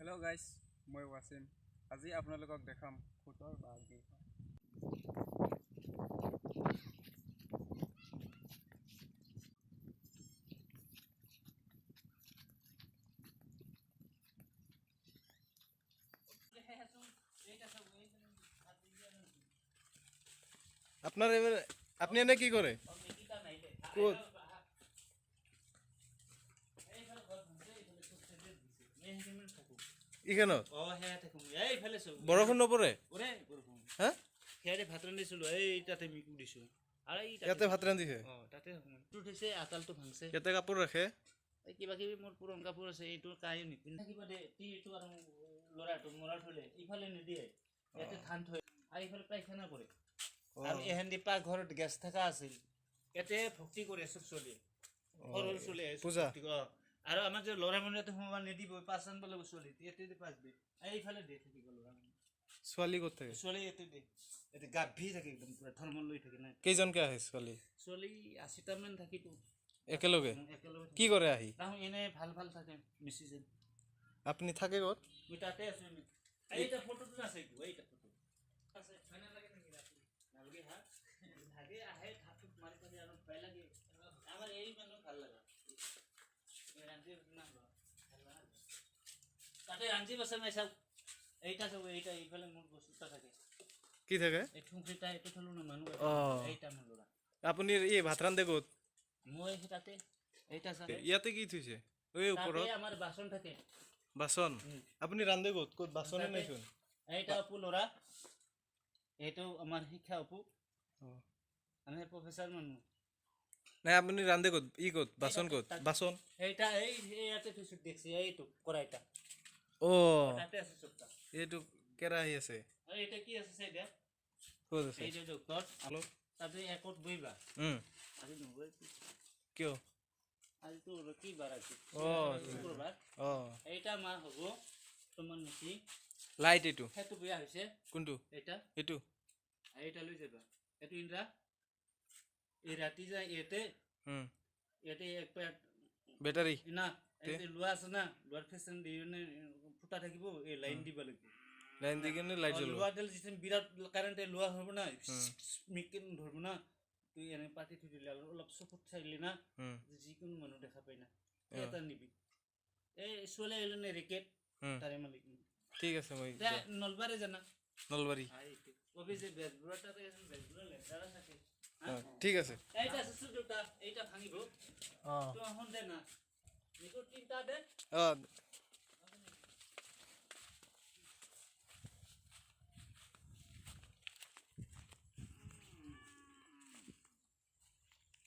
Hello' guys, মই ৱাচিম। আজি আপোনালোকক দেখাম ফুটৰ বাগি। আপনাৰ আপনি এনে কি কৰে ক'ত ইখানত বৰষুণ নপৰে হা ভাত ৰান্ধিছিলো এই তাতে মিকু দিছো আৰু এই ইয়াতে ভাত ৰান্ধিছে তাতে উঠিছে আতালটো ভাঙছে ইয়াতে কাপোৰ ৰাখে কিবা কিবি মোৰ পুৰণ কাপোৰ আছে এইটো কাই নিপিন্ধে কিবা দে এইটো আৰু ল'ৰাটো মৰা থলে ইফালে নিদিয়ে ইয়াতে ধান থৈ আৰু ইফালে পায়খানা কৰে আৰু এহেন্দি পাকঘৰত গেছ থকা আছিল ইয়াতে ভক্তি কৰে চব চলি সৰু চলি পূজা আৰু আমাৰ যে ল'ৰা মানুহে সোমাব নিদিব পাঁচ আনব লাগিব চলি ইয়াতে পাঁচ দিয়ে এইফালে দিয়ে থাকিব ল'ৰা ছোৱালী ক'ত থাকে ছোৱালী ইয়াতে দিয়ে ইয়াতে গাভী থাকে একদম পুৰা ধৰ্ম লৈ থাকে না কেইজনকে আহে ছোৱালী 80টা মান থাকিতো একেলগে কি কৰে আহি তাহো এনে ভাল ভাল থাকে মিছিজন আপুনি থাকে ক'ত মই তাতে আছো এইটা ফটোটো আছে এইটা ফটো আছে ফাইনা লাগে নেকি নালগে হা ভাগে আহে ঠাকুর মারি করে আর পাই লাগে আমার এই মানুষ ভাল লাগা রাঞ্জি না তাতে রাঞ্জি বসে মই সব এইটা সব এইটা এইফালে মোর বস্তুটা থাকে কি থাকে এই ঠুংরিটা এটা থলো না মানুষ এইটা মোৰ লৰা আপুনি এই ভাত ৰান্ধে ক'ত মই তাতে এইটা সব ইয়াতে কি থৈছে ওই ওপৰত তাতে আমাৰ বাসন থাকে বাসন আপুনি ৰান্ধে ক'ত বাসনে নাইছোন এইটা আপু লৰা এইটো আমাৰ শিক্ষা আপু আমি প্ৰফেসৰ মানুহ নাই আপুনি ৰান্ধে ক'ত বাসন ক'ত বাসন এইটা এই ইয়াতে থৈছো দেখছি এইটো কড়াইটা তাতে আছে সবটা এইটো কেৰাহী আছে এইটা কি আছে সেইটা ক'ত আছে এই যে ডক্টৰ আলো তাতে একত বইবা আজি নবই কিয় আজি তো কি বাৰ আছে শুক্ৰবাৰ এইটা মা হ'ব তোমাৰ নেকি লাইট এইটো হেতু বিয়া হৈছে কোনটো এইটা এইটো এইটা লৈ যাবা এটো ইন্দ্ৰা এই ৰাতি যায় ইয়াতে এক পেট বেটাৰী না এই লোৱা আছে না লোৱাৰ ফেশন দিনে ফুটা থাকিব এই লাইন দিব লাগিব লাইন দি কিনে লাইট জ্বলব লোৱা দিল যিন বিৰাট কাৰেন্টে লোৱা হ'ব না মিকিন ধৰব না তুই এনে পাতি থৈ দিলে অলপ চকুত চাইলি না যিকোনো মানুহ দেখা পাই না এটা নিবি এই সোলে এলনে ৰেকেট তাৰে মালিক ঠিক আছে মই নলবাৰী জানা নলবাৰী কবি যে বেজবুৰাটাতে আছে বেজবুৰা লেটাৰা থাকে ঠিক আছে এইটা সুসুটা এইটা ভাঙিব তো হন দে না নিকো তিনটা দে